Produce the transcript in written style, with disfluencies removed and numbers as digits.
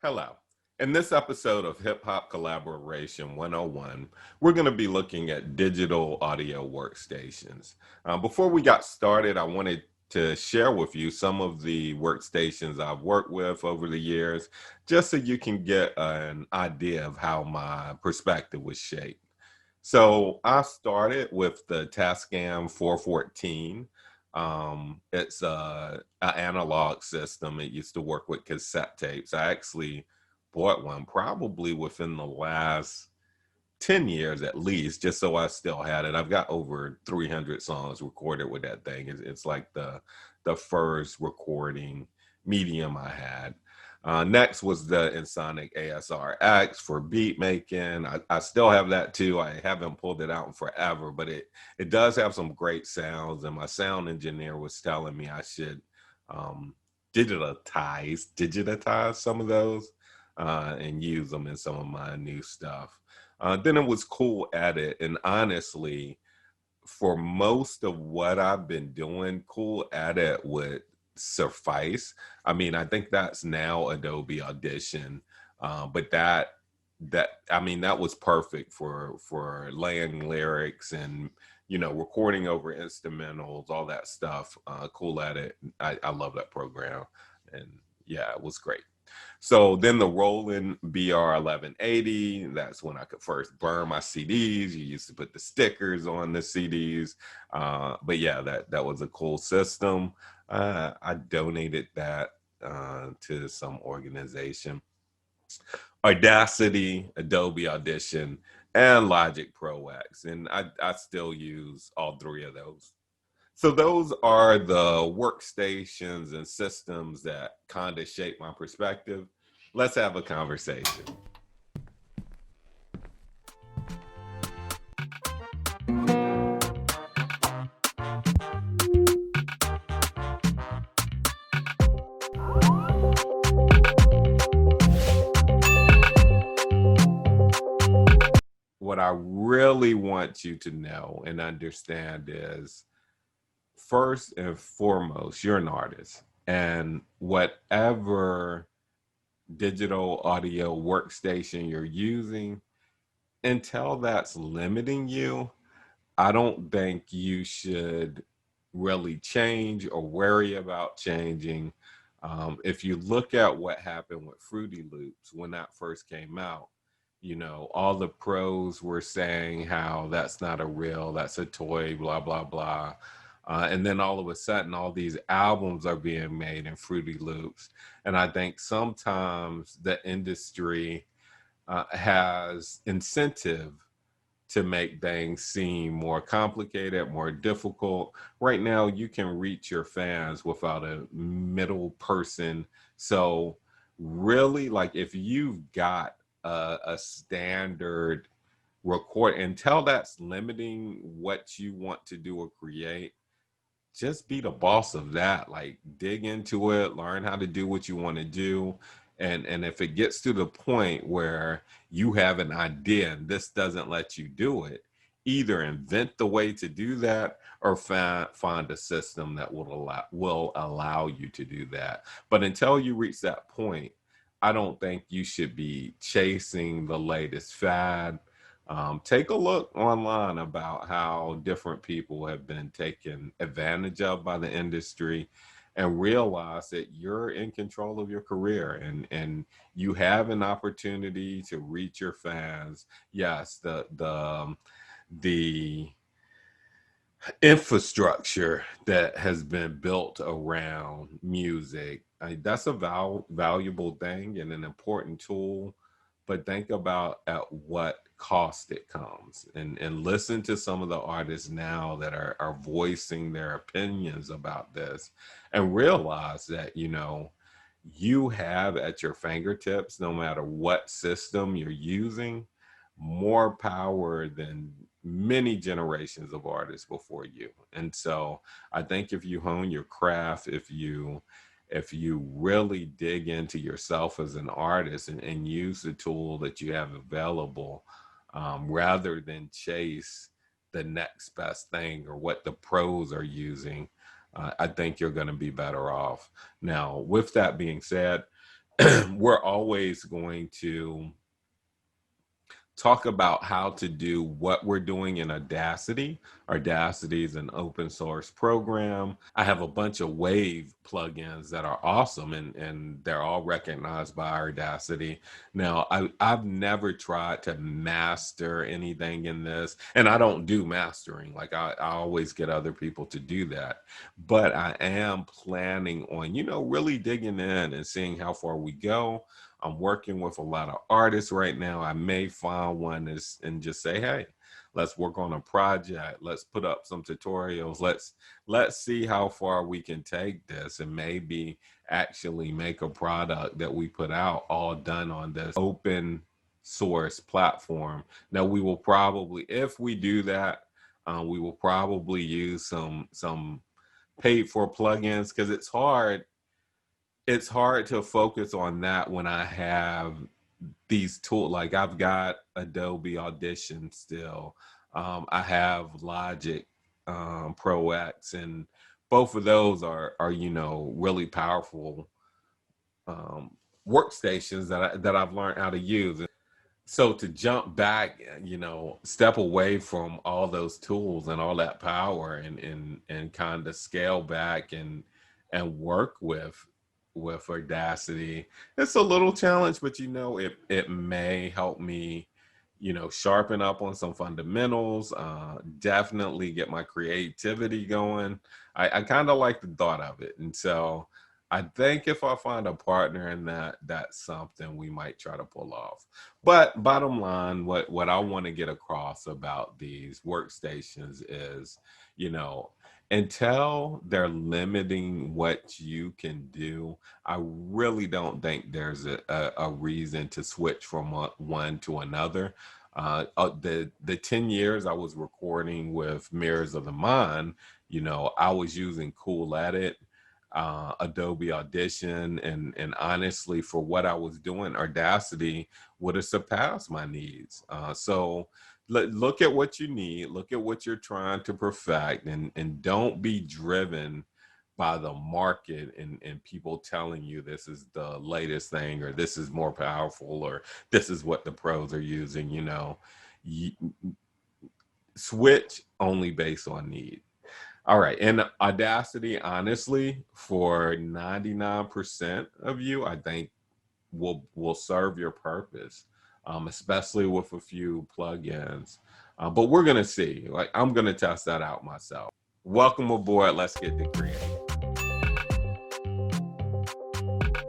Hello. In this episode of Hip Hop Collaboration 101, we're going to be looking at digital audio workstations. Before we got started, I wanted to share with you some of the workstations I've worked with over the years, just so you can get an idea of how my perspective was shaped. So I started with the Tascam 414. It's an analog system. It used to work with cassette tapes. I actually bought one probably within the last 10 years at least, just so I still had it. I've got over 300 songs recorded with that thing. It's like the first recording medium I had. Next was the Ensoniq ASRX for beat making. I still have that too. I haven't pulled it out in forever, but it does have some great sounds. And my sound engineer was telling me I should um, digitize some of those and use them in some of my new stuff. Then it was Cool Edit, and honestly, for most of what I've been doing, Cool Edit would suffice. I mean, I think that's now Adobe Audition, but that was perfect for laying lyrics and recording over instrumentals, all that stuff. Cool Edit, I love that program, and yeah, it was great. So then the Roland BR1180, that's when I could first burn my CDs. You used to put the stickers on the CDs. But yeah, that was a cool system. I donated that to some organization. Audacity, Adobe Audition, and Logic Pro X. And I still use all three of those. So those are the workstations and systems that kind of shape my perspective. Let's have a conversation. What I really want you to know and understand is, first and foremost, you're an artist. And whatever digital audio workstation you're using, until that's limiting you, I don't think you should really change or worry about changing. If you look at what happened with Fruity Loops when that first came out, all the pros were saying how that's not a real, that's a toy, blah, blah, blah. And then all of a sudden, all these albums are being made in Fruity Loops. And I think sometimes the industry has incentive to make things seem more complicated, more difficult. Right now, you can reach your fans without a middle person. So really, like, if you've got a standard record, until that's limiting what you want to do or create, just be the boss of that. Like, dig into it, learn how to do what you want to do. And if it gets to the point where you have an idea and this doesn't let you do it, either invent the way to do that or find a system that will allow you to do that. But until you reach that point, I don't think you should be chasing the latest fad. Take a look online about how different people have been taken advantage of by the industry, and realize that you're in control of your career, and you have an opportunity to reach your fans. Yes, the infrastructure that has been built around music, that's a valuable thing and an important tool, but think about at what cost it comes, and listen to some of the artists now that are voicing their opinions about this, and realize that you have at your fingertips, no matter what system you're using, more power than many generations of artists before you. And so I think if you hone your craft, if you really dig into yourself as an artist, and use the tool that you have available, rather than chase the next best thing or what the pros are using, I think you're going to be better off. Now, with that being said, we're always going to talk about how to do what we're doing in Audacity. Audacity is an open source program. I have a bunch of Wave plugins that are awesome, and they're all recognized by Audacity. Now, I've never tried to master anything in this, and I don't do mastering. Like I always get other people to do that. But I am planning on, really digging in and seeing how far we go. I'm working with a lot of artists right now. I may find one and just say, hey, let's work on a project. Let's put up some tutorials. Let's see how far we can take this, and maybe actually make a product that we put out all done on this open source platform. Now we will probably, if we do that, we will probably use some paid for plugins, because it's hard to focus on that when I have these tools. Like I've got Adobe Audition still. I have Logic Pro X, and both of those are really powerful workstations that I've learned how to use. So to jump back, step away from all those tools and all that power, and kind of scale back and work with Audacity, it's a little challenge, but it may help me, sharpen up on some fundamentals, definitely get my creativity going. I kind of like the thought of it. And so I think if I find a partner in that, that's something we might try to pull off. But bottom line, what I want to get across about these workstations is, you know, until they're limiting what you can do, I really don't think there's a reason to switch from one to another. The 10 years I was recording with Mirrors of the Mind, I was using Cool Edit, Adobe Audition, and honestly, for what I was doing, Audacity would have surpassed my needs. So look at what you need, look at what you're trying to perfect, and don't be driven by the market and people telling you this is the latest thing, or this is more powerful, or this is what the pros are using. You switch only based on need. All right. And Audacity, honestly, for 99% of you, I think will serve your purpose, especially with a few plugins. But we're going to see. Like, I'm going to test that out myself. Welcome aboard. Let's get to creating.